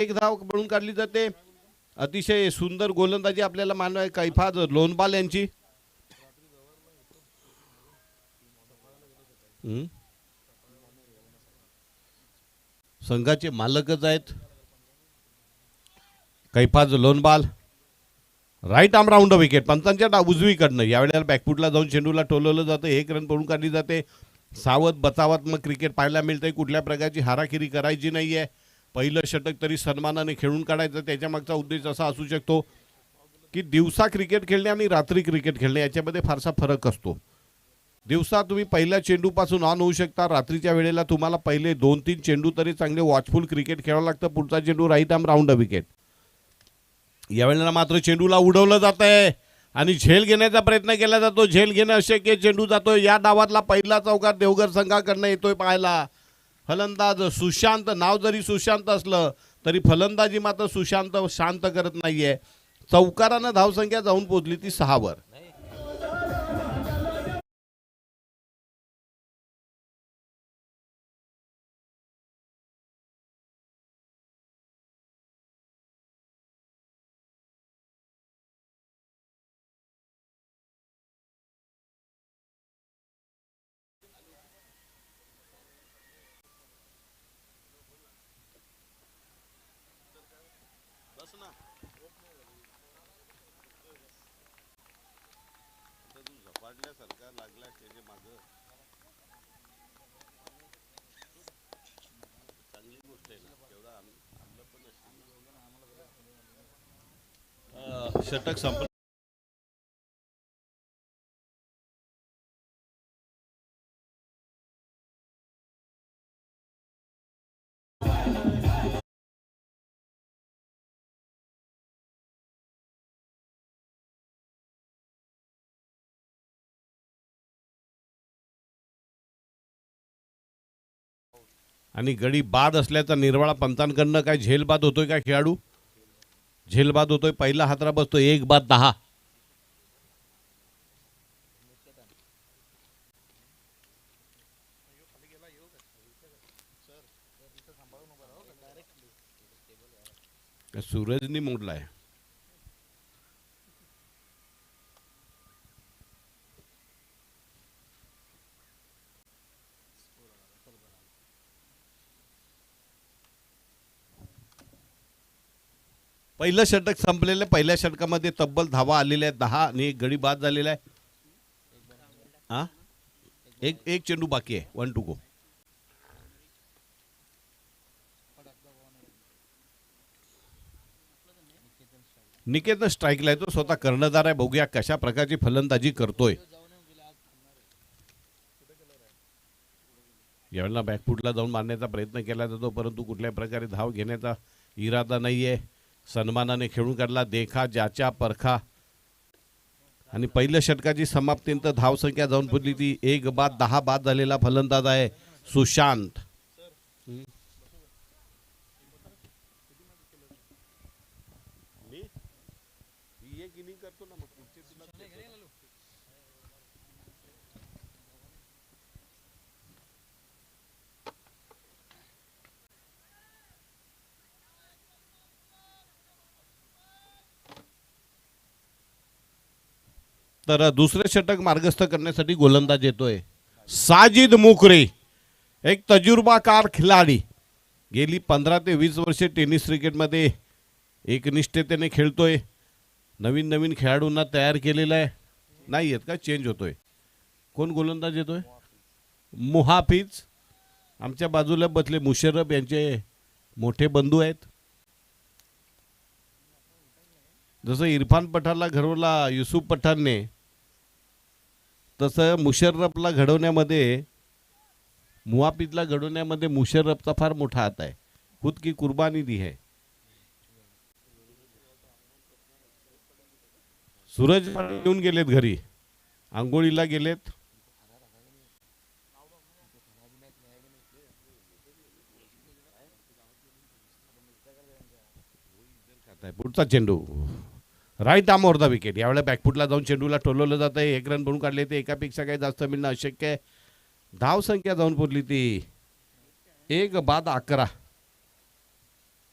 एक धाव पळून काढली जाते. अतिशय सुंदर गोलंदाजी आपल्याला मानव कैफाज लोणबाल यांची. संघाचे मालकच आहेत कैफाज लोणबाल. राईट आर्म राऊंड विकेट पंचांच्या उजवीकडनं यावेळेला बॅकफुटला जाऊन चेंडूला टोलवलं जातं. एक रन पळून काढली जाते. सावध बचावात्मक क्रिकेट पाहायला मिळते. कुठल्या प्रकारची हाराखिरी करायची नाहीये. पहिलं षटक तरी सन्मानाने खेळून काढायचं. त्याच्या मागचा उद्देश असा असू शकतो की दिवसा क्रिकेट खेळणे आणि रात्री क्रिकेट खेळणे याच्यामध्ये फारसा फरक असतो. दिवसा तुम्ही पहिल्या चेंडूपासून ऑन होऊ शकता. रात्रीच्या वेळेला तुम्हाला पहिले 2-3 चेंडू तरी चांगले वॉचफुल क्रिकेट खेळावं लागतं. पुढचा चेंडू राईट आर्म राऊंड विकेट. यावेळेला मात्र चेंडूला उडवलं जात आहे आणि झेल घेण्याचा प्रयत्न केला जातो. झेल घेणं अशक्य. चेंडू जातोय. या डावातला पहिला चौकार देवघर संघाकडनं येतोय पाहायला. फलंदाज सुशांत. नाव जरी सुशांत असलं तरी फलंदाजी मात्र सुशांत शांत करत नाहीये. चौकारानं धावसंख्या जाऊन पोहोचली ती 6 वर. षटक संपलं. आणि गडी बाद असल्याचा निर्वाळा पंतांकडनं. काय झेलबाद होतोय का खेळाडू? झेलबाद होतोय. पहिला हातरा बसतोय. 1 बाद 10. सूरजनी मोडलाय. पहिलं षटक संपलेलं. पहिल्या षटकामध्ये तब्बल धावा आलेल्या आहेत 10 आणि एक गडी बाद झालेला आहे. हा एक चेंडू बाकी आहे. 1 to go. निकेतन स्ट्राईकला आहे. तो स्वतः कर्णधार आहे. बघूया कशा प्रकारची फलंदाजी करतोय. यावेळेला बॅकफुटला जाऊन मारण्याचा प्रयत्न केला जातो परंतु कुठल्या प्रकारे धाव घेण्याचा इरादा नाहीये. सन्मानाने खेळून काढला. देखा ज्याच्या परखा. आणि पहिल्या षटकाची समाप्तीनंतर धावसंख्या जाऊन पोहोचली ती 1 बाद 10 बाद झालेला फलंदाज आहे सुशांत. तर दुसरे षटक मार्गस्थ करण्यासाठी गोलंदाज येतोय साजिद मुकरे. एक तजुर्बाकार खिलाडी. गेली 15 ते 20 वर्षे टेनिस क्रिकेटमध्ये एकनिष्ठतेने खेळतोय. नवीन नवीन खेळाडूंना तयार केलेला आहे. नाही आहेत का? चेंज होतोय. कोण गोलंदाज येतोय? मुहाफिज. आमच्या बाजूला बसले मुशर्रफ यांचे मोठे बंधू आहेत. जसं इरफान पठाणला घडवला युसुफ पठाणने तसं मुशर्रफला घडवण्यामध्ये मुहाफिजला घडवण्यामध्ये मुशर्रफचा फार मोठा हात आहे. खुद की कुर्बानी दी है. सूरज येऊन गेलेत घरी. आंघोळीला गेलेत. पुढचा चेंडू right arm over the wicket. यावेळेला बॅकफुटला जाऊन चेंडूला टोलवलं जात आहे. 1 रन बनवून काढले. ते एकापेक्षा काही जास्त मिळणं अशक्य आहे. धाव संख्या जाऊन पोचली ती 1 बाद 11.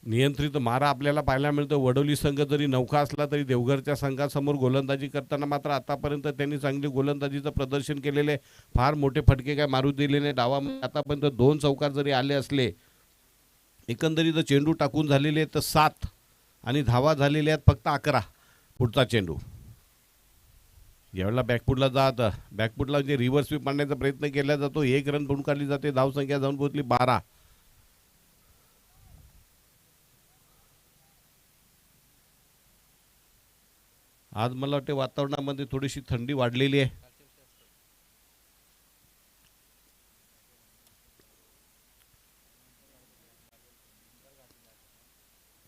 नियंत्रित मारा आपल्याला पाहायला मिळतो. वडोली संघ जरी नौका असला तरी देवघरच्या संघासमोर गोलंदाजी करताना मात्र आतापर्यंत त्यांनी चांगली गोलंदाजीचं प्रदर्शन केलेले, फार मोठे फटके काय मारू दिलेले. डावामध्ये आतापर्यंत 2 चौकार जरी आले असले, एकंदरीत चेंडू टाकून झालेले तर 7 आणि धावा झालेल्या आहेत फक्त 11. पुढचा चेंडू यावेळेला बॅकफुटला जात, बॅकफुटला म्हणजे रिव्हर्स स्वीप मारण्याचा प्रयत्न केला जातो. 1 रन पडून काढली जाते. धावसंख्या जाऊन पोहोचली 12. आज मला वाटते वातावरणामध्ये थोडीशी थंडी वाढलेली आहे.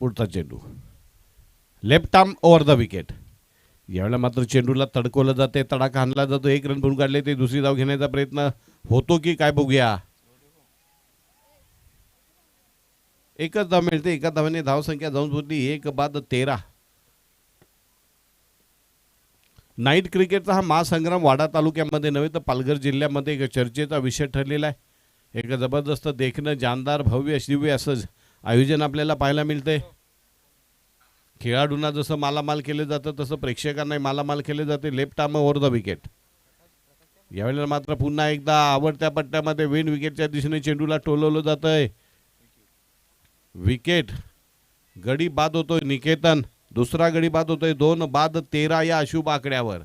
पुढचा चेंडू left arm over the wicket. यावेळेला मात्र चेंडूला तडकवलं जाते, तडाखा आणला जातो. 1 रन पडून काढले ते. दुसरी धाव घेण्याचा प्रयत्न होतो की काय बघूया. एकच धाव मिळते. एका धावाने धावसंख्या जाऊन पोहोचली 1 बाद 13. नाईट क्रिकेटचा हा महासंग्राम वाडा तालुक्यामध्ये नव्हे तर पालघर जिल्ह्यामध्ये एक चर्चेचा विषय ठरलेला आहे. एक जबरदस्त देखणं, जानदार, भव्य दिव्य असं आयोजन आपल्याला पाहायला मिळते. खेळाडूंना जसं मालामाल केलं जातं तसं प्रेक्षकांनाही मालामाल केले जाते. Left arm over the wicket. यावेळेला मात्र पुन्हा एकदा आवडत्या पट्ट्यामध्ये विन विकेटच्या दिशेने चेंडूला टोलवलं जातंय. विकेट. गडी बाद होतोय निकेतन. दुसरा गडी बाद होतोय. 2 बाद 13 या अशुभ आकड्यावर.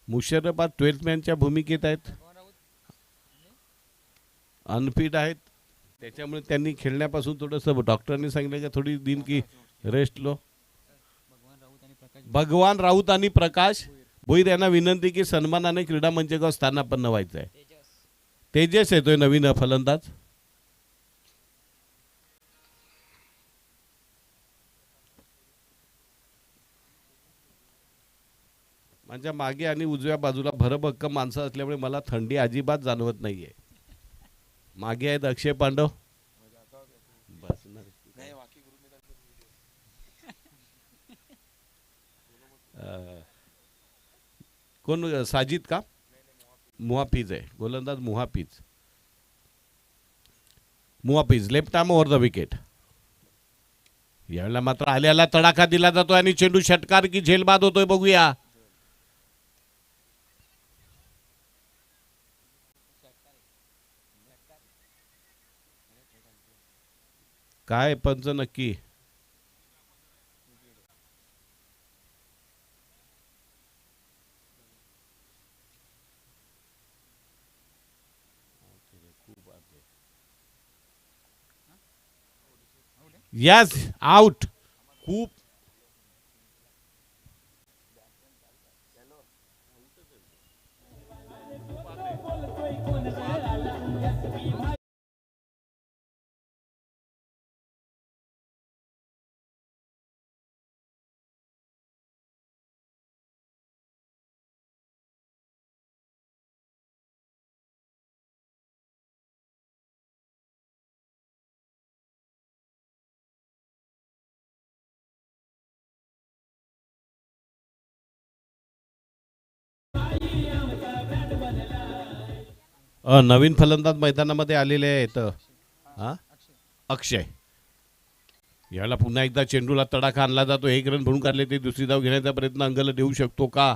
मुशर्रफ 12th मॅनच्या भूमिकेत आहेत. अनफिट आहेत, त्याच्यामुळे त्यांनी खेळण्यापासून थोडंसं डॉक्टरांनी सांगितलं की थोडी दिन की रेस्ट लो. भगवान राऊत आणि प्रकाश भोईर यांना विनंती की सन्मानाने क्रीडा मंचकावर स्थानापन्न व्हायचं आहे. तेजस येतोय नवीन फलंदाज. माझ्या मागे आणि उजव्या बाजूला भरभक्कम माणसं असल्यामुळे मला थंडी अजिबात जाणवत नाहीये. मागे आहेत अक्षय पांडव. बस कोण साजिद का मुहाफिज आहे. गोलंदाज मुहाफिज left arm over the wicket. यावेळेला मात्र आल्याला तडाखा दिला जातोय आणि चेंडू षटकार की झेलबाद होतोय बघूया. काय पंच नक्की. Yes out. खूप नवीन फलंदाज मैदानामध्ये आलेले आहेत. अक्षय. याला पुन्हा एकदा चेंडूला तडाखा आणला जातो. 1 रन भरून काढले ते. दुसरी धाव घेण्याचा प्रयत्न अंगल देऊ शकतो का.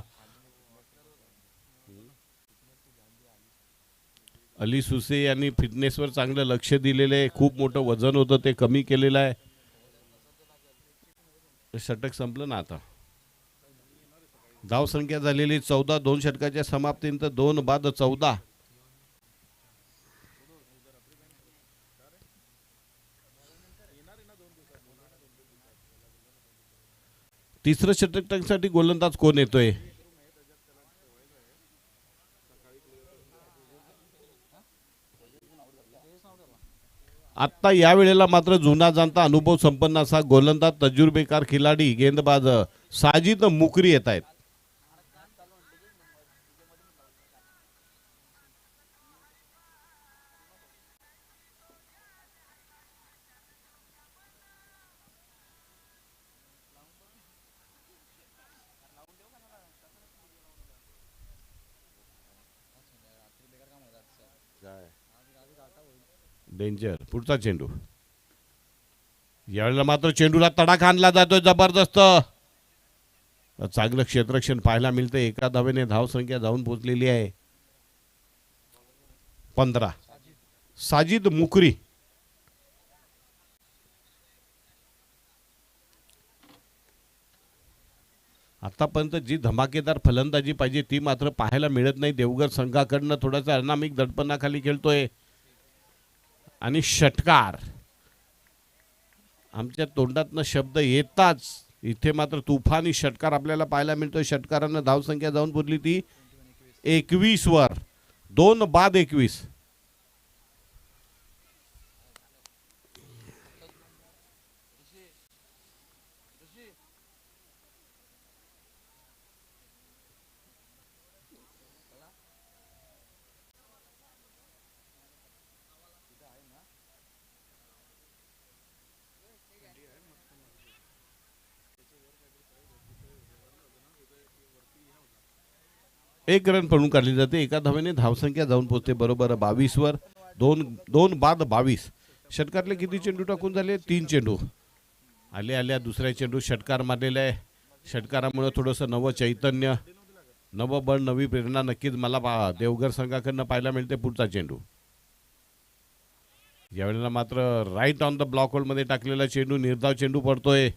अली सुसे यांनी फिटनेसवर चांगलं लक्ष दिलेलं आहे. खूप मोठं वजन होतं ते कमी केलेलं आहे. षटक संपलं ना आता. धावसंख्या झालेली 14. 2 षटकाच्या समाप्तीनंतर 2 बाद 14. तिसरं षटकांसाठी गोलंदाज कोण येतोय. आत्ता या वेळेला मात्र जुना जाणता अनुभव संपन्न असा गोलंदाज तजुर्बेकार खिलाडी गेंदबाज साजिद मुकरी येत आहेत. डेंजर. पुढचा चेंडू. यावेळेला मात्र चेंडूला तडाखा आणला जातोय जबरदस्त. चांगलं क्षेत्ररक्षण पाहायला मिळतं. एका धावेने धावसंख्या जाऊन पोहोचलेली आहे 15. साजिद मुकरी. आतापर्यंत जी धमाकेदार फलंदाजी पाहिजे ती मात्र पाहायला मिळत नाही. देवघर संघाकडनं थोडासा अनामिक दडपणाखाली खेळतोय आणि षटकार. आमच्या तोंडातनं शब्द येताच इथे मात्र तुफानी षटकार आपल्याला पाहायला मिळतोय. षटकारानं धावसंख्या जाऊन पुरली ती 21 वर. 2 बाद 21. एक रन पळून काढली जाते. एका धावेने धावसंख्या जाऊन पोहोचते बरोबर 22 वर. 2 बाद 22. षटकातले किती चेंडू टाकून झाले? 3 चेंडू. आल्या दुसऱ्या चेंडू षटकार मारलेला आहे. षटकारामुळे थोडंसं नवं चैतन्य, नवं बळ, नवी प्रेरणा नक्कीच मला देवघर संघाकडनं पाहायला मिळते. पुढचा चेंडू. यावेळेला मात्र राईट ऑन द ब्लॉक होल्डमध्ये टाकलेला चेंडू, निर्धाव चेंडू पडतोय.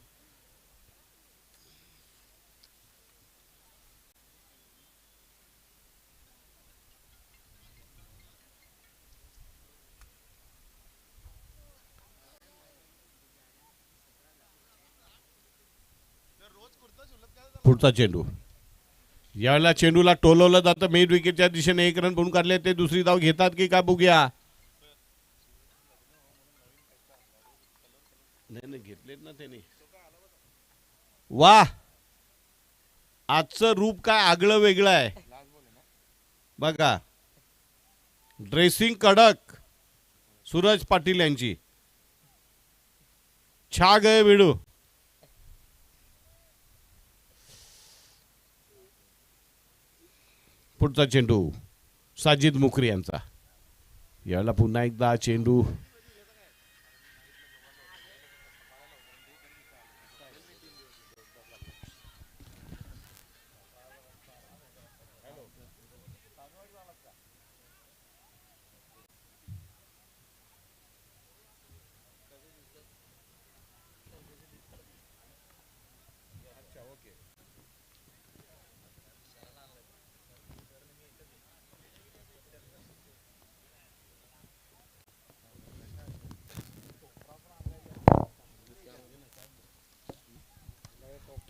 पुढचा चेंडू. यावेळेला चेंडूला टोलवलं जातं मिड विकेटच्या दिशेने. 1 रन पळून काढले. ते दुसरी धाव घेतात की काय बघूया. नाही घेतलेत ना त्याने. वा, आजचं रूप काय आगळं वेगळं आहे बघा. ड्रेसिंग कडक सूरज पाटील यांची. छा गए विडू. पुढचा चेंडू साजिद मुकरी यांचा. याला पुन्हा एकदा चेंडू.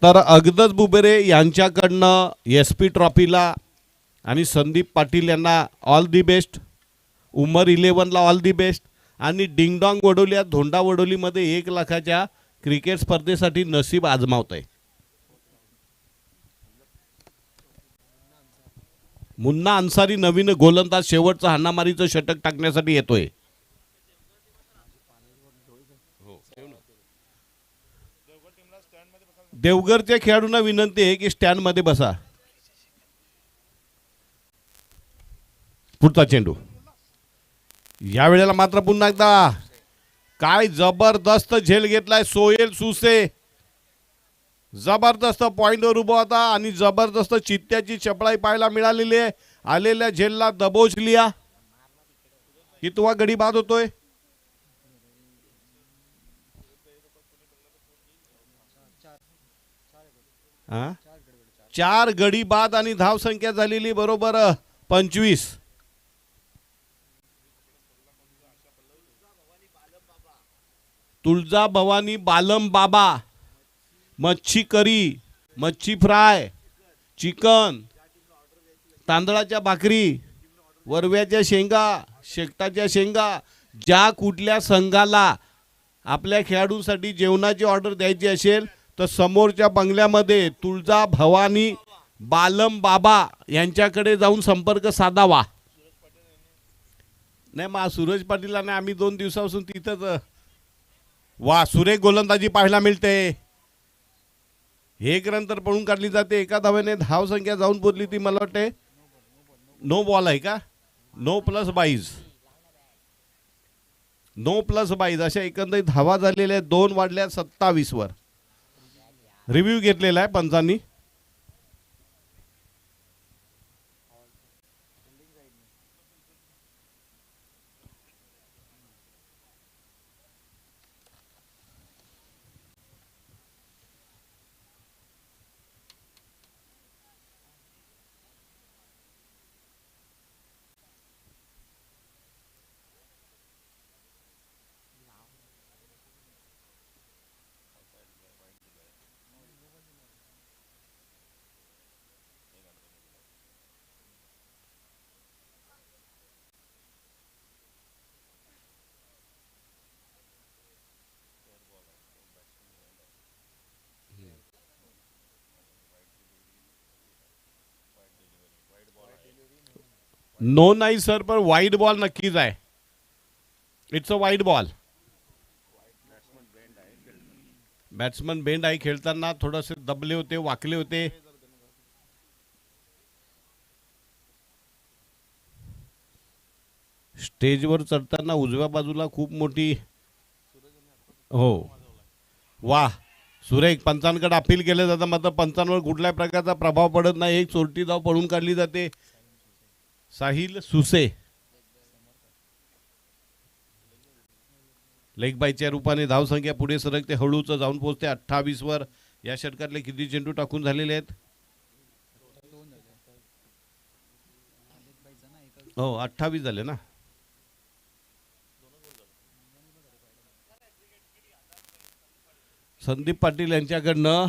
तर अगदच बुबेरे यांच्याकडनं SP ट्रॉफीला आणि संदीप पाटील यांना ऑल दी बेस्ट. उमर 11ला ऑल दी बेस्ट. आणि डिंगडॉंग वडोली धोंडा वडोलीमध्ये 1 लाखाच्या क्रिकेट स्पर्धेसाठी नशीब आजमावत आहे. मुन्ना अन्सारी नवीन गोलंदाज शेवटचं हाणामारीचं षटक टाकण्यासाठी येतोय. देवघरच्या खेळाडूंना विनंती आहे की स्टँड मध्ये बसा. पुढचा चेंडू. या वेळेला मात्र पुन्हा एकदा काय जबरदस्त झेल घेतलाय सोहेल सुसे. जबरदस्त पॉइंटवर उभा होता आणि जबरदस्त चित्त्याची चपळाई पाहायला मिळालेली आहे. आलेल्या झेलला दबोच लिया. कितवा गडी बाद होतोय? हा, 4 गडी बाद आणि धाव संख्या झालेली बरोबर 25. तुळजा भवानी बालम बाबा. मच्छी करी, मच्छी फ्राय, चिकन, तांदळाच्या भाकरी, वरव्याच्या शेंगा, शेकटाच्या शेंगा. ज्या कुठल्या संघाला आपल्या खेळाडूंसाठी जेवणाची ऑर्डर द्यायची असेल तर समोरच्या बंगल्यामध्ये तुळजा भवानी बालम बाबा यांच्याकडे जाऊन संपर्क साधावा. नाही मग सूरज पाटीलला नाही, आम्ही 2 दिवसापासून तिथंच. वा, सुरेख गोलंदाजी पाहायला मिळते. 1 रन तर पळून काढली जाते. एका धावेने धाव संख्या जाऊन पोचली ती मला वाटते. नो बॉल आहे का? 9 + 22. 9 प्लस 22 अशा एकंदरीत धावा झालेल्या आहेत. 2 वाढल्या 27 वर. रिव्ह्यू घेतलेला आहे पंचांनी. नो नाही सर, पण वाईड बॉल नक्कीच आहे. It's a wide ball. Batsman bend आहे खेळताना, थोडेसे दबले होते, वाकले होते. स्टेजवर चढताना उजव्या बाजूला खूप मोठी. हो वा सुरेख. पंचांकडे अपील केलं जातं, मात्र पंचांवर कुठल्याही प्रकारचा प्रभाव पडत नाही. एक चोरटी धाव पडून काढली जाते. साहिल सुसे लेग बायच्या रूपाने धावसंख्या पुढे सरकते, हळूच जाऊन पोहोचते 28 वर. या षटकातले किती चेंडू टाकून झालेले आहेत? हो 28 झाले ना. संदीप पाटील यांच्याकडनं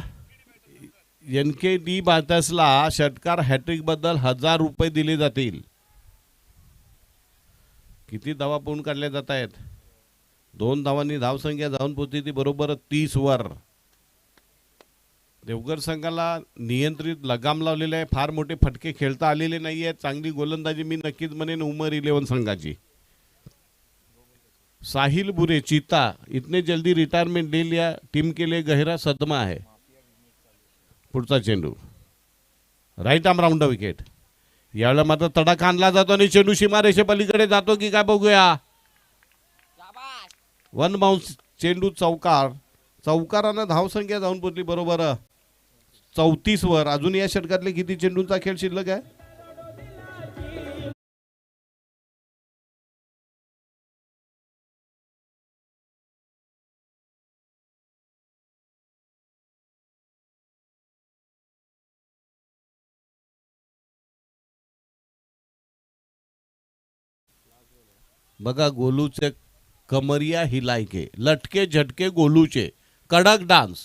NKD बार्टसला षटकार हॅट्रिक बद्दल 1000 रुपये दिले जातील. किती धावा पळून काढल्या जात आहेत? 2 धावांनी धावसंख्या जाऊन पोहोचली ती बरोबर 30 वर. देवघर संघाला नियंत्रित लगाम लावलेले आहे. फार मोठे फटके खेळता आलेले नाही आहेत. चांगली गोलंदाजी मी नक्कीच म्हणेन उमर 11 संघाची. साहिल बुरे चीता इतने जल्दी रिटायरमेंट ले लिया, टीम के लिए गहरा सदमा है. पुढचा चेंडू राईट आर्म राऊंड विकेट. यावेळेला मात्र तडाखा आणला जातो आणि चेंडू सीमारेषे पलीकडे जातो की काय बघूया. 1 बाउन्स चेंडू चौकार. चौकारानं धावसंख्या जाऊन पोचली बरोबर 34 वर. अजून या षटकातले किती चेंडूंचा खेळ शिल्लक आहे? बघा गोलूचे कमरिया हिलायके, लटके झटके गोलूचे, कडक डान्स.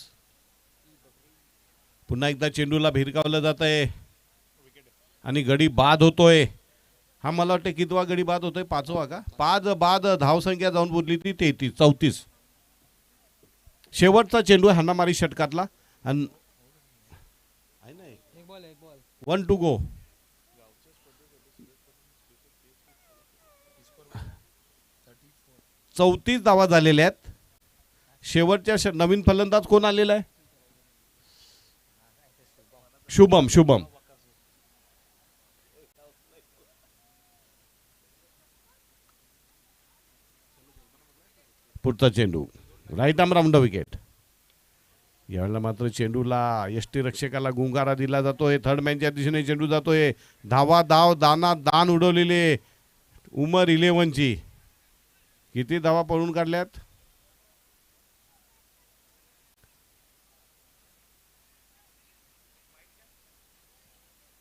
पुन्हा एकदा चेंडूला भिरकावलं जात आहे आणि गडी बाद होतोय. हा मला वाटतं कितवा गडी बाद होतोय? 5वा का? 5 बाद. धावसंख्या जाऊन बोलली ती 34. शेवटचा चेंडू हाणामारी षटकातला. 1 टू गो. 34 धावा झालेल्या आहेत. शेवटच्या नवीन फलंदाज कोण आलेला आहे? शुभम. पुढचा चेंडू राईट आर्म राऊंड विकेट. यावेळेला मात्र चेंडूला यष्टीरक्षकाला गुंगारा दिला जातोय. थर्ड मॅनच्या दिशेने चेंडू जातोय. धावा धाव दाना दान उडवलेले उमर 11ची. किती धावा पळून काढल्यात?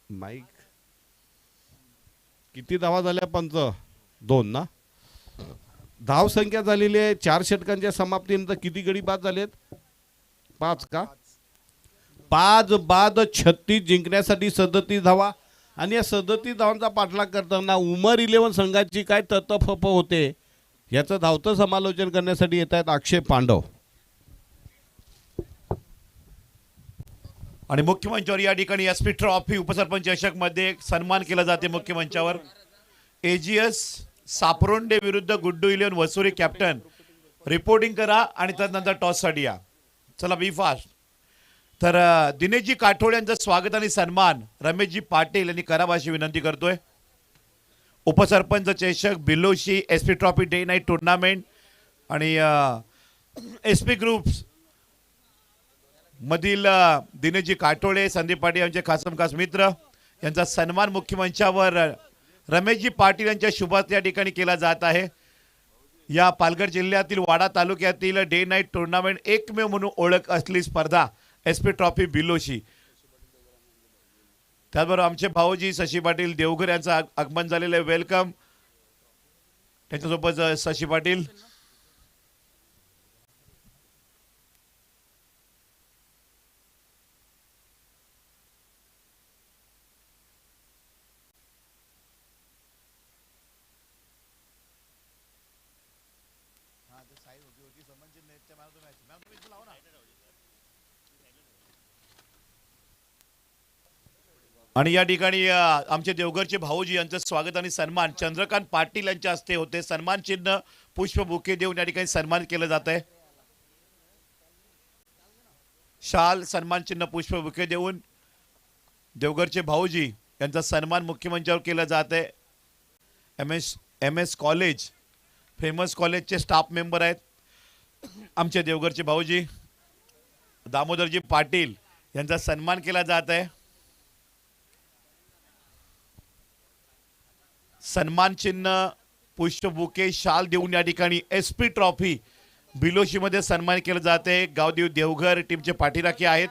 माईक किती धावा झाल्या? 2 ना. धाव संख्या झालेली आहे 4 षटकांच्या समाप्तीनंतर. किती गडी बाद झालेत? 5 का? 5 बाद 36 जिंकण्यासाठी 37 धावा. आणि या 37 धावांचा पाठलाग करताना उमर 11 संघाची काय ततफप होते याचं धावतं समालोचन करण्यासाठी येत आहेत अक्षय पांडव. आणि मुख्यमंचावर या ठिकाणी SP ट्रॉफी उपसरपंच चषक मध्ये सन्मान केला जाते. मुख्यमंचावर AGS सापरोंडे विरुद्ध गुड्डू 11 वसुरी कॅप्टन. रिपोर्टिंग करा आणि त्यानंतर टॉससाठी या. चला बी फास्ट. तर दिनेशजी काठोड यांचं स्वागत आणि सन्मान रमेशजी पाटील यांनी करावा अशी विनंती करतोय. उपसरपंच चषक बिलोशी SP trophy day night tournament आणि एस पी ग्रुप्स मधील दिनेशजी काटोळे, संदीप पाटील यांचे खासम खास मित्र यांचा सन्मान मुख्यमंचावर रमेशजी पाटील यांच्या शुभात या ठिकाणी केला जात आहे. या पालघर जिल्ह्यातील वाडा तालुक्यातील डे नाईट टुर्नामेंट एकमेव म्हणून ओळख असलेली स्पर्धा एस पी ट्रॉफी बिलोशी. त्याचबरोबर आमचे भाऊजी शशी पाटील देवघर यांचं आगमन झालेलं आहे. वेलकम. त्यांच्यासोबत शशी पाटील. आणि या ठिकाणी आमचे देवघरचे भाऊजी यांचं स्वागत आणि सन्मान चंद्रकांत पाटील यांच्या हस्ते होते. सन्मान चिन्ह पुष्प बुके देऊन या ठिकाणी सन्मान केलं जात आहे. शाल सन्मान चिन्ह पुष्प बुके देऊन देवघरचे भाऊजी यांचा सन्मान मुख्यमंचावर केला जात आहे. एम एस कॉलेज फेमस कॉलेजचे स्टाफ मेंबर आहेत आमचे देवघरचे भाऊजी. दामोदरजी पाटील यांचा सन्मान केला जात आहे. सन्मान चिन्ह पुष्प बुके शाल देऊन या ठिकाणी एस पी ट्रॉफी बिलोशी मध्ये सन्मान केलं जाते. गावदेव देवघर टीमचे पाठीराखे आहेत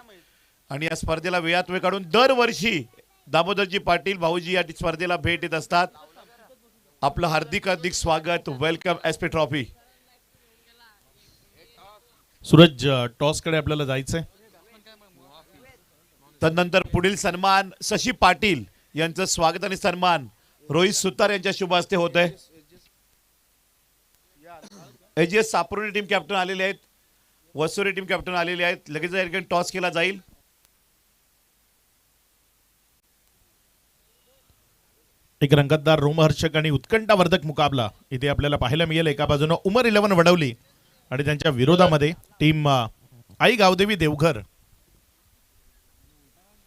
आणि या स्पर्धेला वेळात वेळ काढून दरवर्षी दामोदरजी पाटील भाऊजी या स्पर्धेला भेट देत असतात. आपलं हार्दिक हार्दिक स्वागत. Welcome S P trophy. Suraj toss कडे आपल्याला जायचंय. तदनंतर पुढील सन्मान शशी पाटील यांचं स्वागत आणि सन्मान रोहित सुतार यांच्या शुभ हस्ते होत आहे. एजीएस सापुर्डी टीम कॅप्टन आलेले आहेत. वसुरी टीम कॅप्टन आलेले आहेत. लगेच टॉस केला जाईल. एक रंगतदार रोमहर्षक आणि उत्कंठावर्धक मुकाबला इथे आपल्याला पाहायला मिळेल. एका बाजूने उमर 11 वडवली आणि त्यांच्या विरोधामध्ये टीम आई गावदेवी देवघर.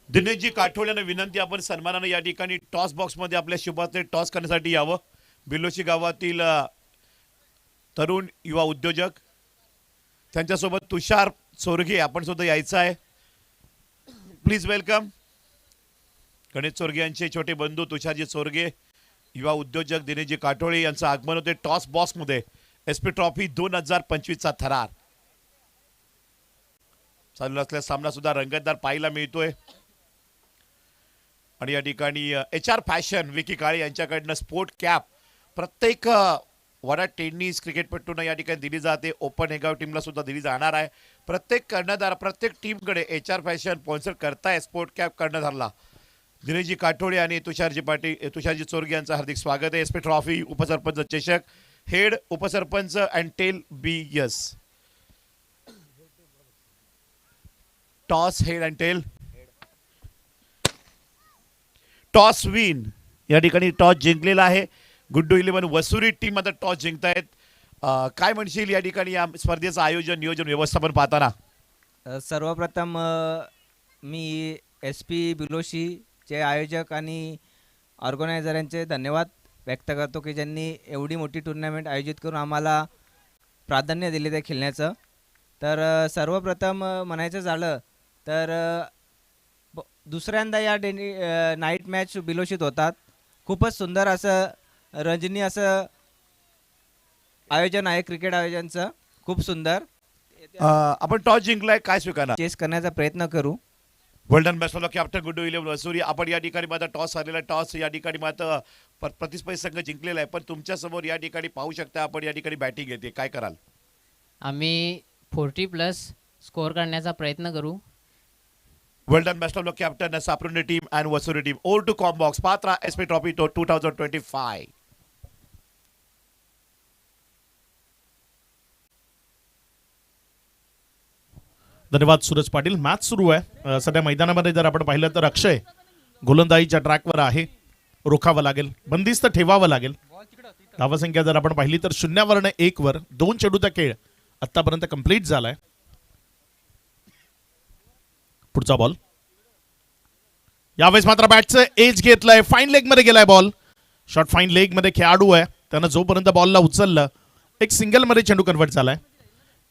दिनेशजी काठोळ्यांना विनंती, आपण सन्मानाने या ठिकाणी टॉस बॉक्स मध्ये आपल्या शुभाचे टॉस करण्यासाठी यावं. बिलोशी गावातील तरुण युवा उद्योजक त्यांच्यासोबत तुषार चोरगे आपण सुद्धा यायचं आहे. Please welcome. गणेश चोरगे यांचे छोटे बंधू तुषारजी चोरगे युवा उद्योजक दिनेशजी काठोळे यांचं आगमन होते टॉस बॉक्स मध्ये. एसपी ट्रॉफी 2025 चा थरार चालू असलेला सामना सुद्धा रंगतदार पाहायला मिळतोय. आणि या ठिकाणी HR फॅशन विकी काळे यांच्याकडनं स्पोर्ट कॅप प्रत्येक वाडा टेनिस क्रिकेटपटूंना या ठिकाणी दिली जाते. ओपन हेगाव टीमला सुद्धा दिली जाणार आहे. प्रत्येक कर्णधार प्रत्येक टीमकडे HR फॅशन स्पॉन्सर करताय स्पोर्ट कॅप कर्णधारला. दिनेशजी काठोळे आणि तुषारजी चोरगे यांचं हार्दिक स्वागत आहे. एसपी ट्रॉफी उपसरपंच चषक हेड उपसरपंच अँटेल BS. टॉस हेड अँटेल टॉस विन या ठिकाणी टॉस जिंकलेला आहे. गुड्डू 11 वसुरी टीम आता टॉस जिंकतायत. काय म्हणशील या ठिकाणी या स्पर्धेचं आयोजन नियोजन व्यवस्थापन पाहताना? सर्वप्रथम मी SP बिलोशीचे आयोजक आणि ऑर्गनायझरांचे धन्यवाद व्यक्त करतो की ज्यांनी एवढी मोठी टुर्नामेंट आयोजित करून आम्हाला प्राधान्य दिले त्या खेळण्याचं. तर सर्वप्रथम म्हणायचं झालं तर दुसऱ्यांदा या नाईट मॅच बिलोशीत होतात. खूपच सुंदर असं रंजनी असं आयोजन आहे क्रिकेट आयोजनचं. खूप सुंदर. आपण टॉस जिंकलाय, काय स्वीकारणार? चेस करण्याचा प्रयत्न करू. वर्ल्डन बेस्ट कॅप्टन गुड्डू 11 वसुरी. आपण या ठिकाणी मात्र टॉस हरलेला. टॉस या ठिकाणी मात्र प्रतिस्पर्धी संघ जिंकलेला आहे. पण तुमच्या समोर या ठिकाणी पाहू शकता आपण या ठिकाणी बॅटिंग येते. काय कराल? आम्ही 40+ स्कोअर करण्याचा प्रयत्न करू. वर्ल्डन बेस्ट कॅप्टन सापरुंडे टीम अँड वसुरी टीम. ओर टू कॉम बॉक्स पात्रा SP ट्रॉफी 2025. धन्यवाद सूरज पाटील. मॅच सुरू आहे. सध्या मैदानामध्ये जर आपण पाहिलं तर अक्षय गोलंदाजीच्या ट्रॅकवर आहे. रोखावं लागेल, बंदिस्त ठेवावं लागेल. धावसंख्या जर आपण पाहिली तर 0 1 वर 2 चेंडूचा खेळ आतापर्यंत कंप्लीट झालाय. पुढचा बॉल यावेळेस मात्र बॅटचं एज घेतलंय. फाईन लेग मध्ये गेलाय बॉल. शॉर्ट फाईन लेग मध्ये खेळाडू आहे. त्यानं जोपर्यंत बॉलला उचललं एक सिंगलमध्ये चेंडू कन्वर्ट झालाय.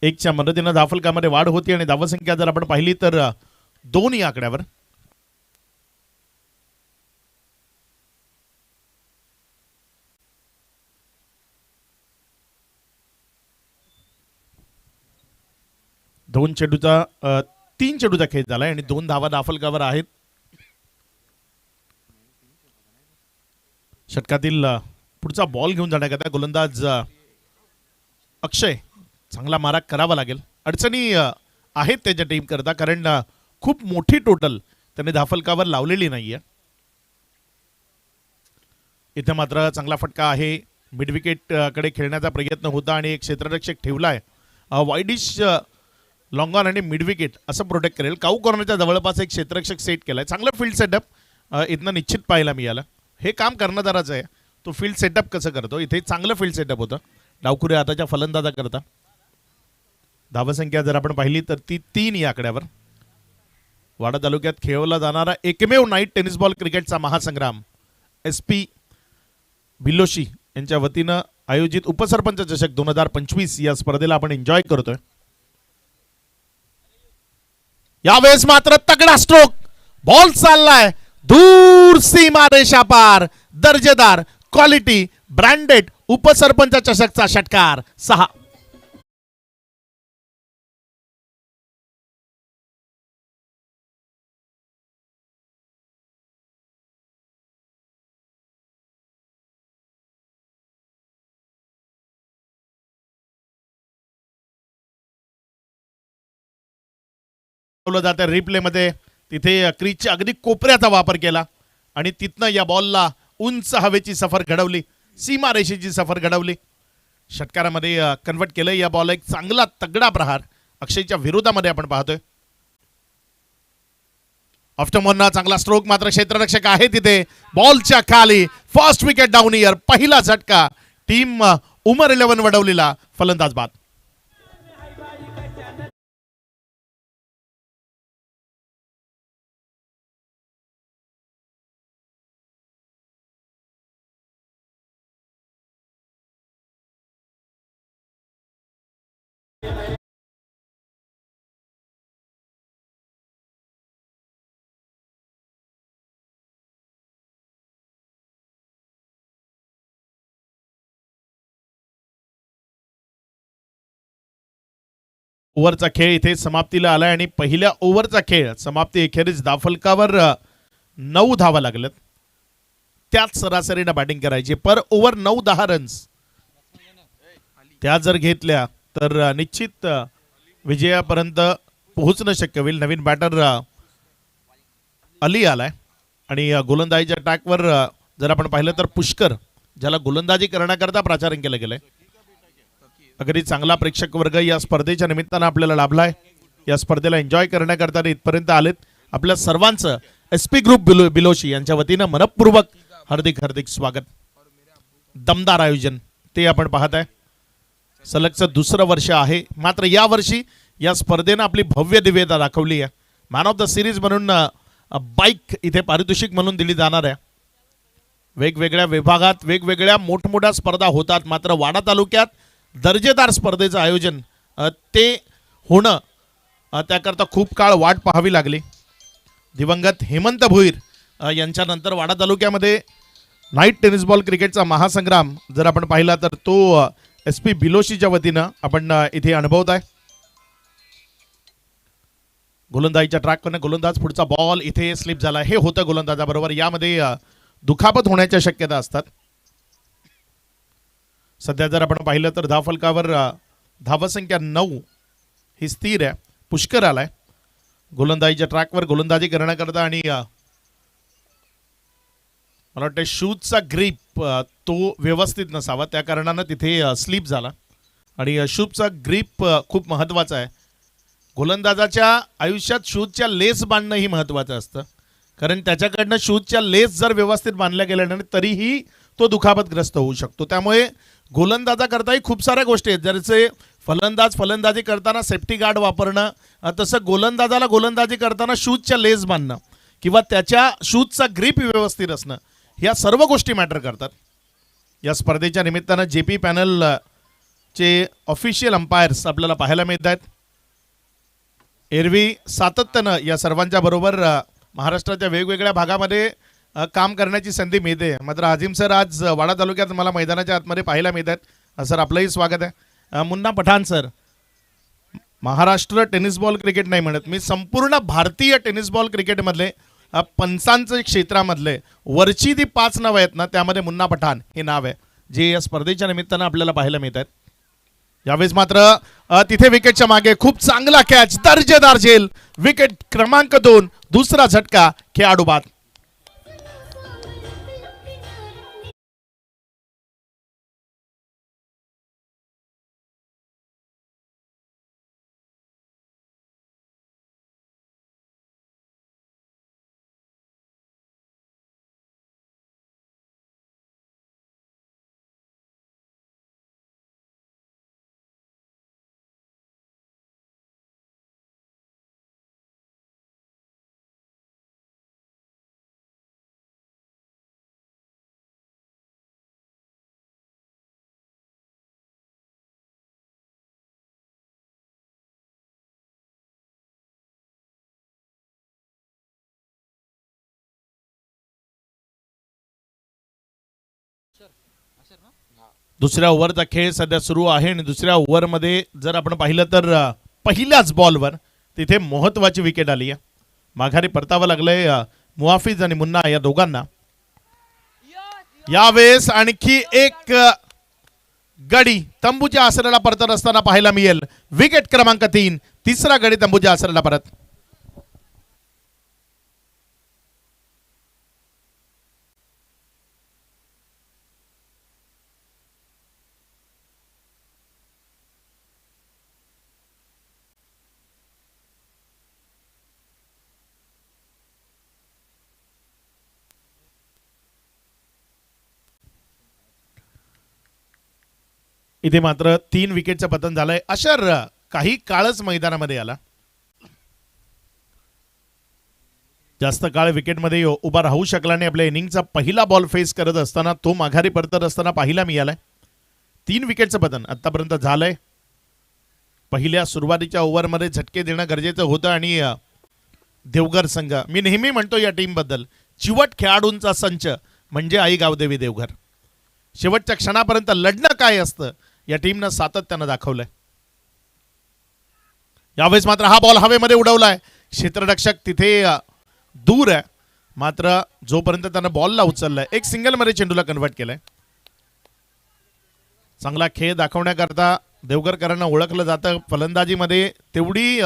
एकच्या मदतीनं धावफलकामध्ये वाढ होती आणि धावसंख्या जर आपण पाहिली तर 2 या आकड्यावर. दोन चेंडूचा 3 चेंडूचा खेळ झालाय आणि 2 धावा धावफलकावर आहेत. षटकातील पुढचा बॉल घेऊन जाण्याकरता गोलंदाज अक्षय चांगला मारा करावा लागेल. अडचणी आहेत त्याच्या टीम करता, कारण खूप मोठी टोटल त्याने धावफलकावर लावलेली नाहीये. इथे मात्र चांगला फटका आहे. मिडविकेट कडे खेळण्याचा प्रयत्न होता आणि एक क्षेत्ररक्षक ठेवलाय. वाईडिश लॉंग ऑन आणि मिडविकेट असं प्रोटेक्ट करेल. काऊ कॉर्नरच्या जवळपास एक क्षेत्ररक्षक सेट केलाय. चांगलं फील्ड सेटअप इथनं निश्चित पाहायला मिळालं. हे काम कर्णधाराचं आहे, तो फील्ड सेटअप कसं करतो. इथे चांगलं फील्ड सेटअप होतं डावखुरे हाताच्या फलंदाजा करता. धावसंख्या जर आपण पाहिली तर ती 3 या आकड्यावर. वाडा तालुक्यात खेळवला जाणारा एकमेव नाईट टेनिस बॉल क्रिकेटचा महासंग्राम SP बिलोशी यांच्या वतीनं आयोजित उपसरपंच चषक 2025 या स्पर्धेला आपण एन्जॉय करतोय. यावेळेस मात्र तगडा स्ट्रोक, बॉल चाललाय दूर सीमा रेषा पार. दर्जेदार क्वालिटी ब्रँडेड उपसरपंच चषकचा षटकार 6. जाते रिप्ले मध्ये. तिथे क्रीजच्या अगदी कोपऱ्याचा वापर केला आणि तिथनं या बॉलला उंच हवेची सफर घडवली, सीमारेषेची सफर घडवली. षटकारामध्ये कन्वर्ट केलं या बॉल. एक चांगला तगडा प्रहार अक्षयच्या विरोधामध्ये आपण पाहतोय. ऑफ्टमॉनना चांगला स्ट्रोक, मात्र क्षेत्ररक्षक आहे तिथे. बॉलच्या खाली फर्स्ट विकेट डाऊन इयर. पहिला झटका. टीम उमर 11 वडवलेला फलंदाज बाद. ओव्हरचा खेळ इथे समाप्तीला आलाय आणि पहिल्या ओव्हरचा खेळ समाप्ती अखेरीस धावफलकावर 9 धावा लागल्यात. त्याच सरासरीनं बॅटिंग करायची. पर ओव्हर 9-10 रन्स त्या जर घेतल्या तर निश्चित विजयापर्यंत पोहोचणं शक्य होईल. नवीन बॅटर अली आलाय आणि गोलंदाजीच्या ट्रॅकवर जर आपण पाहिलं तर पुष्कर, ज्याला गोलंदाजी करण्याकरता प्राचारण केलं गेलंय. अगदी चांगला प्रेक्षक वर्ग या स्पर्धेच्या निमित्तानं आपल्याला लाभलाय. या स्पर्धेला एन्जॉय करण्याकरता इथपर्यंत आलेत. आपल्या सर्वांचं SP ग्रुप बिलोशी यांच्या वतीनं मनपूर्वक हार्दिक हार्दिक स्वागत. दमदार आयोजन ते आपण पाहत आहे. सलगचं दुसरं वर्ष आहे, मात्र या वर्षी या स्पर्धेनं आपली भव्य दिव्यता दाखवली आहे. मॅन ऑफ द सिरीज म्हणून बाईक इथे पारितोषिक म्हणून दिली जाणार आहे. वेगवेगळ्या विभागात वेगवेगळ्या मोठमोठ्या स्पर्धा होतात, मात्र वाडा तालुक्यात दर्जेदार स्पर्धेचं आयोजन ते होणं त्याकरता खूप काळ वाट पाहावी लागली. दिवंगत हेमंत भोईर यांच्यानंतर वाडा तालुक्यामध्ये नाईट टेनिस बॉल क्रिकेटचा महासंग्राम जर आपण पाहिला तर तो SP बिलोशीच्या वतीनं आपण इथे अनुभवत आहे. गोलंदाजीच्या ट्रॅकवरनं गोलंदाज पुढचा बॉल इथे स्लिप झाला. हे होतं गोलंदाजाबरोबर. यामध्ये दुखापत होण्याच्या शक्यता असतात. सध्या जर आपण पाहिलं तर धावफलकावर धावसंख्या 9 ही स्थिर आहे. पुष्कर आलाय गोलंदाजीच्या ट्रॅकवर गोलंदाजी करण्याकरता आणि मला वाटतं शूजचा ग्रीप तो व्यवस्थित नसावा, त्या कारणानं तिथे स्लिप झाला. आणि शूजचा ग्रीप खूप महत्त्वाचा आहे. गोलंदाजाच्या आयुष्यात शूजच्या लेस बांधणंही महत्त्वाचं असतं, कारण त्याच्याकडनं शूजच्या लेस जर व्यवस्थित बांधल्या गेल्या नाही तरीही तो दुखापतग्रस्त होऊ शकतो. त्यामुळे गोलंदाजाकरताही खूप साऱ्या गोष्टी आहेत. जसे फलंदाजी करताना सेफ्टी गार्ड वापरणं, तसं गोलंदाजाला गोलंदाजी करताना शूजच्या लेस बांधणं किंवा त्याच्या शूजचा ग्रीप व्यवस्थित असणं, ह्या सर्व गोष्टी मॅटर करतात. या स्पर्धेच्या निमित्तानं JP पॅनल चे ऑफिशियल अंपायर्स आपल्याला पाहायला मिळत आहेत. एरवी सातत्यानं या सर्वांच्या बरोबर महाराष्ट्राच्या वेगवेगळ्या भागामध्ये काम करण्याची संधी मिळते. मात्र अजिम सर आज वाडा तालुक्यात मला मैदानाच्या आतमध्ये पाहायला मिळत आहेत. सर आपलंही स्वागत आहे. Munna Pathan sir, Maharashtra tennis ball cricket नाही म्हणत मी, संपूर्ण भारतीय टेनिस बॉल क्रिकेटमधले पंचांचं क्षेत्रामधले वरची ती 5 नावं आहेत ना, त्यामध्ये मुन्ना पठाण हे नाव आहे, जे या स्पर्धेच्या निमित्तानं आपल्याला पाहायला मिळत आहेत. यावेळेस मात्र तिथे विकेटच्या मागे खूप चांगला कॅच, दर्जेदार झेल, विकेट क्रमांक 2, दुसरा झटका, खेळाडू बाद. दुसऱ्या ओव्हरचा खेळ सध्या सुरू आहे आणि दुसऱ्या ओव्हरमध्ये जर आपण पाहिलं तर पहिल्याच बॉलवर तिथे महत्वाची विकेट आली आहे. माघारी परतावं लागलंय मुहाफिज आणि मुन्ना या दोघांना. यावेळेस आणखी एक गडी तंबूच्या आसराला परतत असताना पाहायला मिळेल. विकेट क्रमांक 3, तिसरा गडी तंबूच्या आसराला परत. इथे मात्र 3 विकेटचं पतन झालंय. अशर काही काळच मैदानामध्ये आला, जास्त काळ विकेटमध्ये उभा राहू शकला नाही. आपल्या इनिंगचा पहिला बॉल फेस करत असताना तो माघारी परतत असताना पाहायला मिळालाय. 3 विकेटचं पतन आतापर्यंत झालंय. पहिल्या सुरुवातीच्या ओव्हरमध्ये झटके देणं गरजेचं होतं आणि देवघर संघ, मी नेहमी म्हणतो या टीम बद्दल, चिवट खेळाडूंचा संच म्हणजे आई गावदेवी देवघर. शेवटच्या क्षणापर्यंत लढणं काय असतं या टीमनं सातत्यानं दाखवलंय. यावेळेस मात्र हा बॉल हवेमध्ये उडवलाय. क्षेत्ररक्षक तिथे दूर आहे, मात्र जोपर्यंत त्यानं बॉलला उचललाय, एक सिंगलमध्ये चेंडूला कन्व्हर्ट केलंय. चांगला खेळ दाखवण्याकरता देवघरकरांना ओळखलं जातं. फलंदाजीमध्ये तेवढी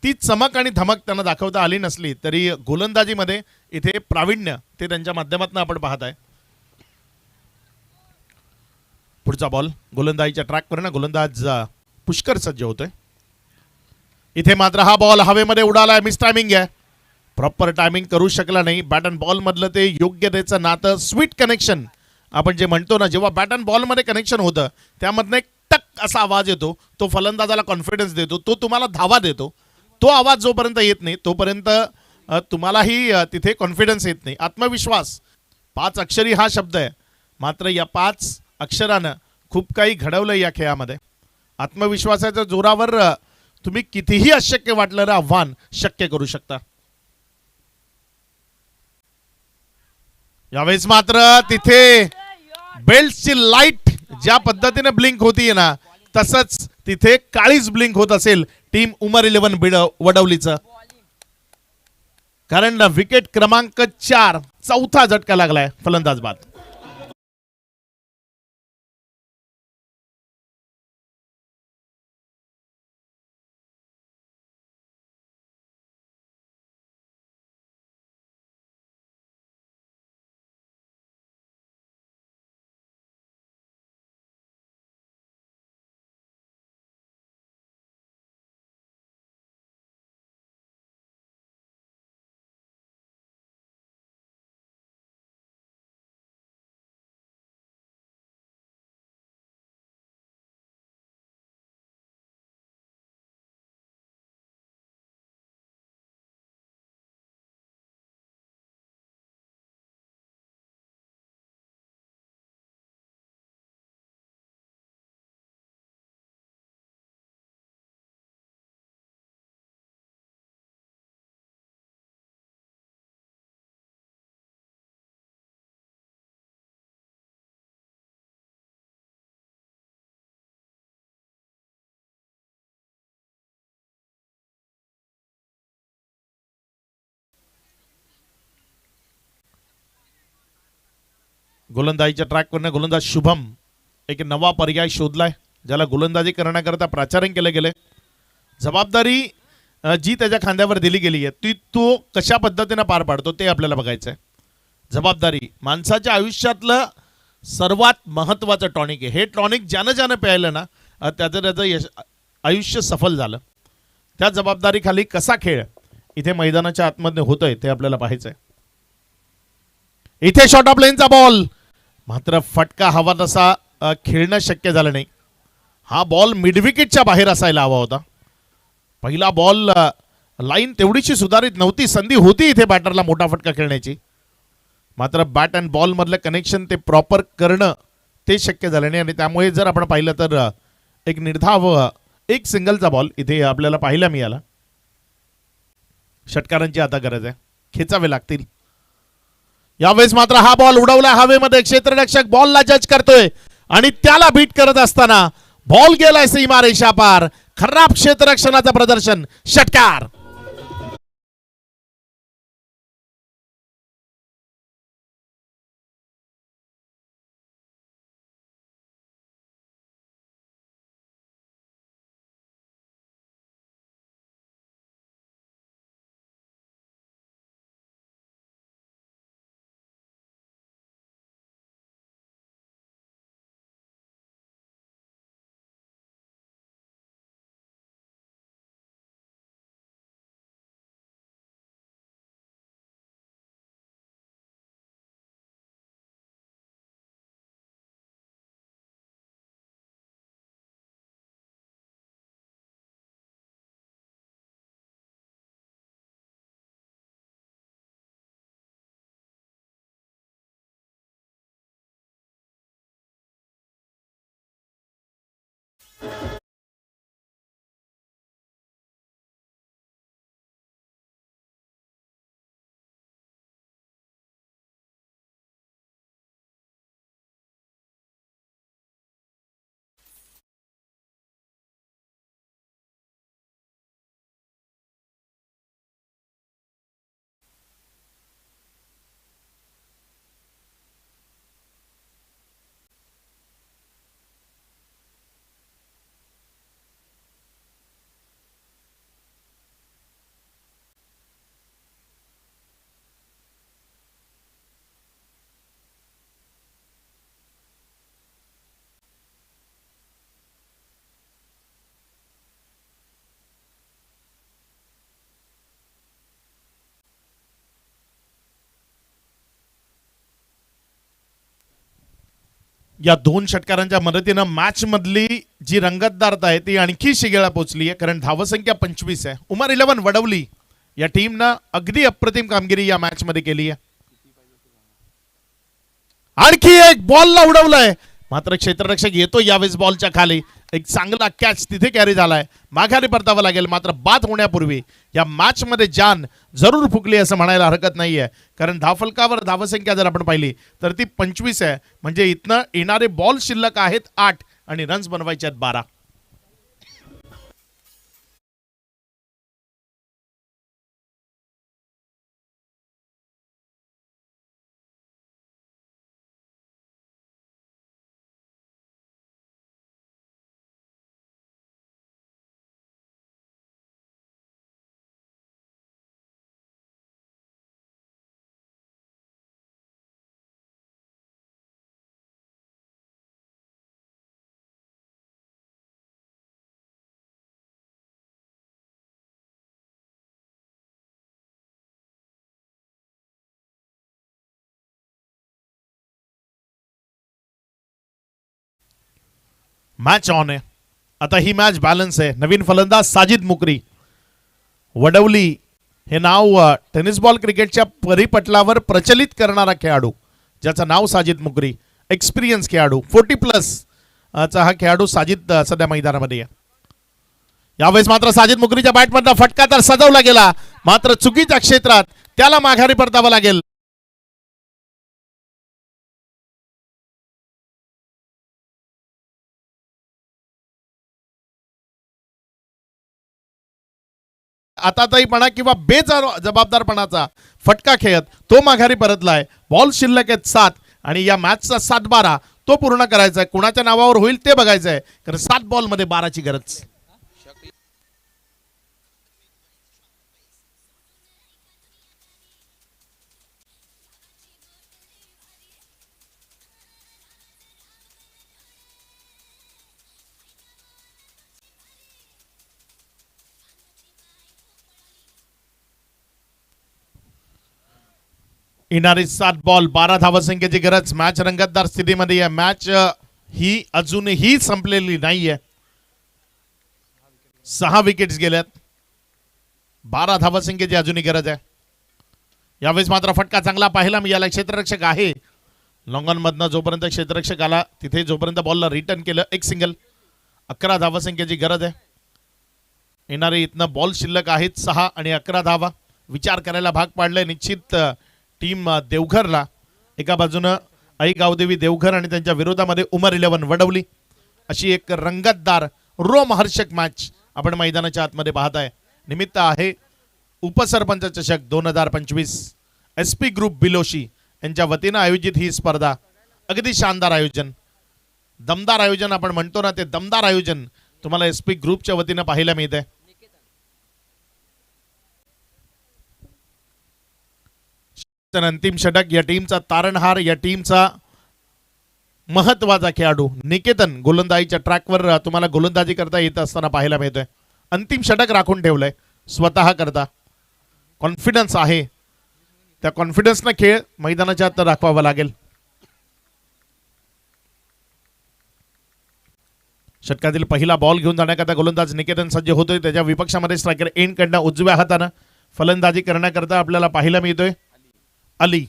ती चमक आणि धमक त्यांना दाखवता आली नसली तरी गोलंदाजीमध्ये इथे प्रावीण्य ते त्यांच्या माध्यमातून आपण पाहत आहे. पुढचा बॉल गोलंदाजीच्या ट्रॅकवर ना, गोलंदाज पुष्कर सज्ज होतोय. इथे मात्र हा बॉल हवेमध्ये उडालाय. मिस टायमिंग आहे, प्रॉपर टायमिंग करू शकला नाही. बॅट अँड बॉल मधलं ते योग्यतेचं नातं, स्वीट कनेक्शन आपण जे म्हणतो ना, जेव्हा बॅट अँड बॉल मध्ये कनेक्शन होतं त्यामधनं एक टक असा आवाज येतो, तो फलंदाजाला कॉन्फिडन्स देतो, तो तुम्हाला धावा देतो. तो आवाज जोपर्यंत येत नाही तोपर्यंत तुम्हालाही तिथे कॉन्फिडन्स येत नाही, आत्मविश्वास. 5 अक्षरी हा शब्द आहे, मात्र या 5 अक्षरानं खूप काही घडवलं या खेळामध्ये. आत्मविश्वासाच्या जोरावर तुम्ही कितीही अशक्य वाटलेलं आव्हान शक्य करू शकता. यावेळेस मात्र तिथे बेल्टची लाईट ज्या पद्धतीने ब्लिंक होतीये ना, तसंच तिथे काळीच ब्लिंक होत असेल टीम उमर 11 वडवलीचं. कारण विकेट क्रमांक 4, चौथा झटका लागलाय, फलंदाज बाद. गोलंदाजीच्या ट्रॅकवरनं गोलंदाज शुभम एक नवा पर्याय शोधलाय, ज्याला गोलंदाजी करण्याकरता प्राचारण केलं गेलं. जबाबदारी जी त्याच्या खांद्यावर दिली गेली आहे ती तो कशा पद्धतीनं पार पाडतो ते आपल्याला बघायचं आहे. जबाबदारी माणसाच्या आयुष्यातलं सर्वात महत्त्वाचं टॉनिक आहे. हे टॉनिक ज्यानं प्यायलं ना त्याचं आयुष्य सफल झालं. त्या जबाबदारीखाली कसा खेळ इथे मैदानाच्या आतमध्ये होतोय ते आपल्याला पाहायचंय. इथे शॉर्ट ऑफ लेनचा बॉल, मात्र फटका हवा तसा खेळणं शक्य झालं नाही. हा बॉल मिडविकेटच्या बाहेर असायला हवा होता. पहिला बॉल लाईन तेवढीशी सुधारित नव्हती, संधी होती इथे बॅटरला मोठा फटका खेळण्याची, मात्र बॅट अँड बॉल मधलं कनेक्शन ते प्रॉपर करणं ते शक्य झालं नाही. आणि त्यामुळे जर आपण पाहिलं तर एक निर्धाव एक सिंगलचा बॉल इथे आपल्याला पाहायला मिळाला. षटकारांची आता गरज आहे, खेचावे लागतील. यावेळेस मात्र हा बॉल उडवला हवेमध्ये, क्षेत्ररक्षक बॉलला जज करतोय आणि त्याला बीट करत असताना बॉल गेलाय सीमारेषा पार. खराब क्षेत्ररक्षणाचं प्रदर्शन, षटकार. या दोन षटकारांच्या मदतीनं मॅच मधली जी रंगतदारता आहे ती आणखी शिगेला पोहोचली आहे, कारण धावसंख्या 25 आहे. उमर 11 वडवली या टीमनं अगदी अप्रतिम कामगिरी या मॅच मध्ये केली आहे. आणखी एक बॉलला उडवलंय, मात्र क्षेत्ररक्षक येतो यावेळेस बॉलच्या खाली. एक चांगला कॅच तिथे कॅरी झालाय, माघारी परतावं लागेल. मात्र बाद होण्यापूर्वी या मॅच मध्ये जान जरूर फुकली असं म्हणायला हरकत नाहीये, कारण धावफलकावर धावसंख्या जर आपण पाहिली तर ती 25 आहे. म्हणजे इथनं येणारे बॉल शिल्लक आहेत 8 आणि रन्स बनवायचे आहेत 12. मॅच ऑन आहे आता, ही मॅच बॅलन्स आहे. नवीन फलंदाज साजिद मुकरी. वडवली हे नाव टेनिस बॉल क्रिकेटच्या परिपटलावर प्रचलित करणारा खेळाडू, ज्याचं नाव साजिद मुकरी. एक्सपिरियन्स खेळाडू, 40+ चा हा खेळाडू साजिद सध्या मैदानामध्ये आहे. यावेळेस मात्र साजिद मुकरीच्या बॅटमधला फटका तर सजवला गेला, मात्र चुकीच्या क्षेत्रात त्याला माघारी परतावं लागेल. आताताईपणा किंवा बेजबाबदारपणाचा फटका खेळत तो माघारी परतलाय. बॉल शिल्लक आहेत 7 आणि या मॅचचा 7-12 तो पूर्ण करायचा आहे. कुणाच्या नावावर होईल ते बघायचं आहे, कारण 7 बॉलमध्ये 12ची गरज. येणारी 7 बॉल 12 धावसंख्येची गरज. मॅच रंगतदार स्थितीमध्ये आहे. मॅच ही अजूनही संपलेली नाहीये. 6 विकेट्स गेल्यात. 12 धावसंख्येची अजूनही गरज आहे. यावेळेस मात्र फटका चांगला पाहिला मी. याला क्षेत्ररक्षक आहे. लॉंगॉन मधनं जोपर्यंत क्षेत्ररक्षक आला तिथे जोपर्यंत बॉलला रिटर्न केलं, एक सिंगल. 11 धावसंख्येची गरज आहे. येणारे इथनं बॉल शिल्लक आहेत 6 आणि 11 धावा. विचार करायला भाग पाडलाय निश्चित टीम देवघरला. एका बाजूनं आई गावदेवी देवघर आणि त्यांच्या विरोधामध्ये उमर 11 वडवली. अशी एक रंगतदार रोमहर्षक मॅच आपण मैदानाच्या आतमध्ये पाहताय. निमित्त आहे उपसरपंच चषक 2025. SP ग्रुप बिलोशी यांच्या वतीनं आयोजित ही स्पर्धा. अगदी शानदार आयोजन, दमदार आयोजन आपण म्हणतो ना, ते दमदार आयोजन तुम्हाला SP ग्रुपच्या वतीनं पाहायला मिळतंय. अंतिम षटक. या टीमचा तारणहार, या टीमचा महत्वाचा खेळाडू निकेतन गोलंदाजीच्या ट्रॅकवर तुम्हाला गोलंदाजी करता येत असताना पाहायला मिळतोय. अंतिम षटक राखून ठेवलंय स्वतः करता. कॉन्फिडन्स आहे, त्या कॉन्फिडन्सनं खेळ मैदानाच्या आत दाखवावा लागेल. षटकातील पहिला बॉल घेऊन जाण्याकरता गोलंदाज निकेतन सज्ज होतोय. त्याच्या विपक्षामध्ये स्ट्रायकर एंड कडनं उजव्या हातानं फलंदाजी करण्याकरता आपल्याला पाहायला मिळतोय अली.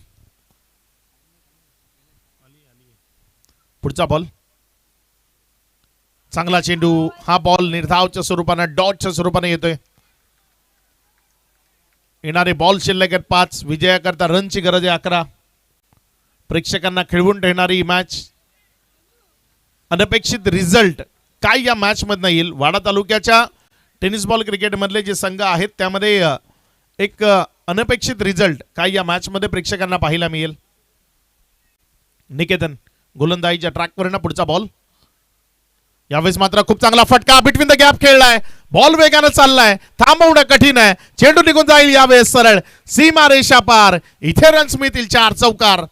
पुढचा बॉल चांगला चेंडू. हा बॉल निर्धावच्या स्वरूपानं डॉटच्या स्वरूपाने येतोय. येणारे बॉल शिल्लक आहेत 5. विजयाकरता रनची गरज आहे 11. प्रेक्षकांना खिळवून ठेवणारी मॅच. अनपेक्षित रिझल्ट काय या मॅच मधनं येईल. वाडा तालुक्याच्या टेनिस बॉल क्रिकेट मधले जे संघ आहेत त्यामध्ये एक अनपेक्षित रिझल्ट काय या मॅच मध्ये प्रेक्षकांना पाहायला मिळेल. निकेतन गोलंदाजीच्या ट्रॅकवरनं पुढचा बॉल. यावेळेस मात्र खूप चांगला फटका बिटवीन द गॅप खेळलाय. बॉल वेगानं चाललाय, थांबवणं कठीण आहे. चेंडू निघून जाईल यावेळेस सरळ सीमा रेषा पार. इथे रन्स मिळतील 4 चौकार.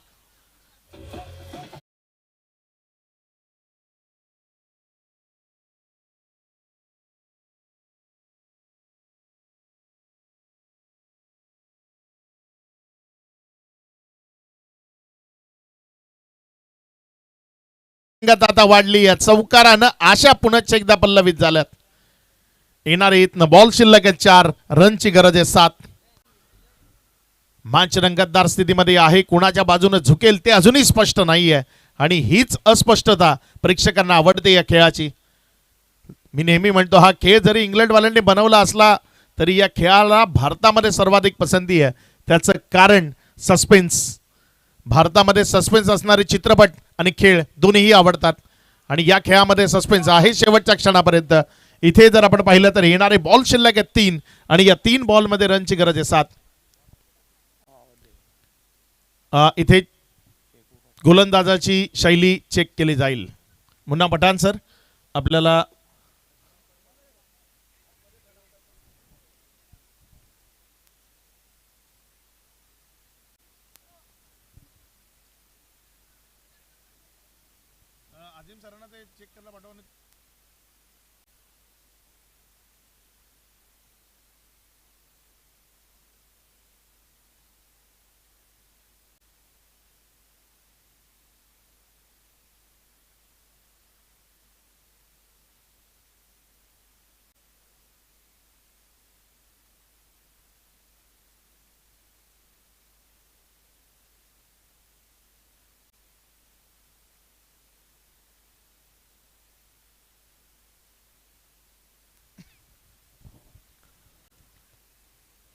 आता वाढली या चौकारानं. आशा पुनश्च एकदा पल्लवित झाल्यात. येणारे इथनं बॉल शिल्लक आहे 4. रनची गरज आहे 7. मॅच रंगतदार स्थितीमध्ये आहे. कुणाच्या बाजूने झुकेल ते अजूनही स्पष्ट नाहीये आणि हीच अस्पष्टता प्रेक्षकांना आवडते या खेळाची. मी नेहमी म्हणतो हा खेळ जरी इंग्लंडवाल्यांनी बनवला असला तरी या खेळाला भारतामध्ये सर्वाधिक पसंती आहे. त्याचं कारण सस्पेन्स. भारतामध्ये सस्पेन्स असणारे चित्रपट आणि खेळ दोन्हीही आवडतात आणि या खेळामध्ये सस्पेन्स आहे शेवटच्या क्षणापर्यंत. इथे जर आपण पाहिलं तर येणारे बॉल शिल्लक आहेत 3 आणि या 3 बॉलमध्ये रनची गरज आहे 7. इथे गोलंदाजाची शैली चेक केली जाईल. मुन्ना पठाण सर आपल्याला आजिम सरांना ते चेक करायला पाठवून.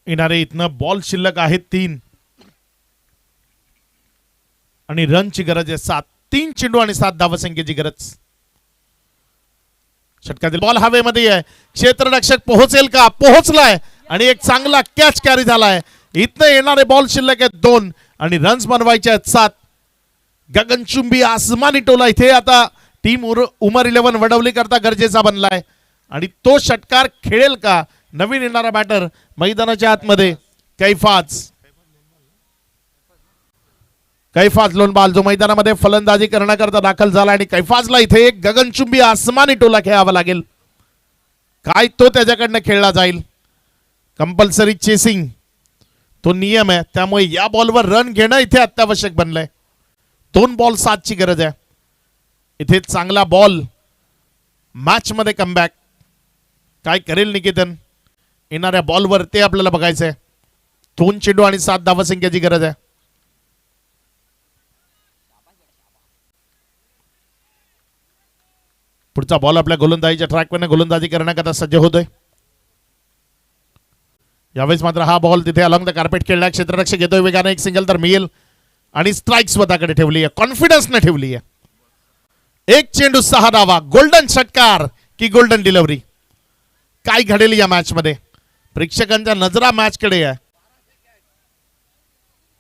येणारे इथनं बॉल शिल्लक आहेत 3 आणि रनची गरज आहे 7. 3 चेंडू आणि 7 धावसंख्येची गरज. षटकातील बॉल हवेमध्ये आहे. क्षेत्ररक्षक पोहोचेल का? पोहोचलाय आणि एक चांगला कॅच कॅरी झालाय. इथनं येणारे बॉल शिल्लक आहेत 2 आणि रन्स बनवायचे आहेत 7. गगनचुंबी आसमानी टोला इथे आता टीम उमर 11 वडवली करता गरजेचा बनलाय आणि तो षटकार खेळेल का नवीन येणारा बॅटर मैदानाच्या आतमध्ये कैफाज लोन बाल जो मैदानामध्ये फलंदाजी करण्याकरता दाखल झाला आणि कैफाजला इथे एक गगनचुंबी आसमानी टोला खेळावा लागेल. काय तो त्याच्याकडनं खेळला जाईल. कंपल्सरी चेसिंग तो नियम आहे, त्यामुळे या बॉलवर रन घेणं इथे अत्यावश्यक बनलंय. 2 बॉल 7 ची गरज आहे. इथे चांगला बॉल मॅच मध्ये कमबॅक काय करेल निकेतन येणाऱ्या बॉलवर ते आपल्याला बघायचंय. 2 चेंडू आणि 7 धावसंख्येची गरज आहे. पुढचा बॉल आपल्या गोलंदाजीच्या ट्रॅकवर गोलंदाजी करण्याकरता सज्ज होतोय. यावेळेस मात्र हा बॉल तिथे अलॉंग द कार्पेट खेळला. क्षेत्ररक्षक घेतोय वेगाने. एक सिंगल तर मिळेल आणि स्ट्राईक स्वतःकडे ठेवली आहे. कॉन्फिडन्सने ठेवली आहे. 1 चेंडू 6 धावा. गोल्डन षटकार की गोल्डन डिलिव्हरी काय घडेल या मॅच मध्ये. प्रेक्षकांच्या नजरा मॅच कडे आहे.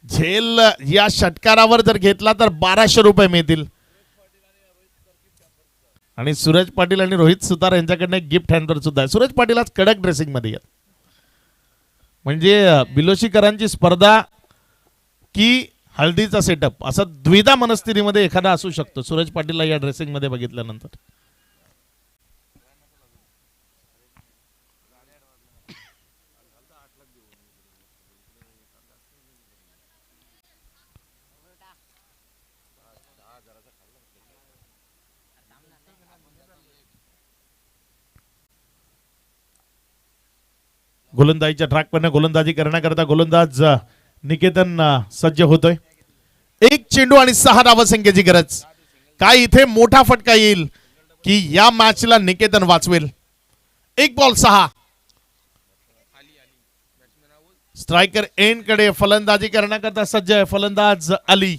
झेल या षटकारावर जर घेतला तर 1200 रुपये मिळतील आणि सूरज पाटील आणि रोहित सुतार यांच्याकडनं एक गिफ्ट हँडर सुद्धा आहे. सूरज पाटील आज कडक ड्रेसिंग मध्ये आहेत. म्हणजे बिलोशीकरांची स्पर्धा की हळदीचा सेटअप असा द्विधा मनस्थितीमध्ये एखादा असू शकतो सूरज पाटीलला या ड्रेसिंग मध्ये बघितल्यानंतर. गोलंदाजीच्या ट्रॅकवर गोलंदाजी करण्याकरता गोलंदाज निकेतन सज्ज होतोय. 1 चेंडू आणि 6 धावसंख्येची गरज. काय इथे मोठा फटका येईल की या मॅचला निकेतन वाचवेल. 1 बॉल 6. स्ट्रायकर एंड कडे फलंदाजी करण्याकरता सज्ज आहे फलंदाज अली.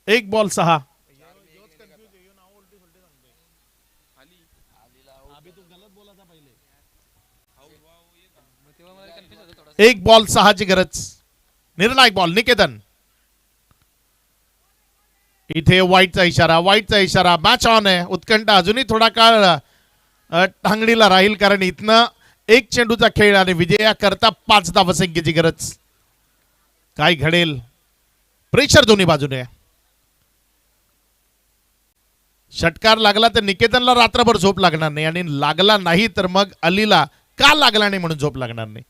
1 बॉल 6. एक बॉल 6 ची गरज. निर्णायक बॉल निकेतन. इथे वाईटचा इशारा. मॅच ऑन आहे. उत्कंठा अजूनही थोडा काळ टांगडीला राहील कारण इथनं 1 चेंडूचा खेळ आणि विजयाकरता 5 धावसंख्येची गरज. काय घडेल. प्रेशर दोन्ही बाजूने. षटकार लागला तर निकेतनला रात्रभर झोप लागणार नाही आणि लागला नाही तर मग अलीला का लागला नाही म्हणून झोप लागणार नाही.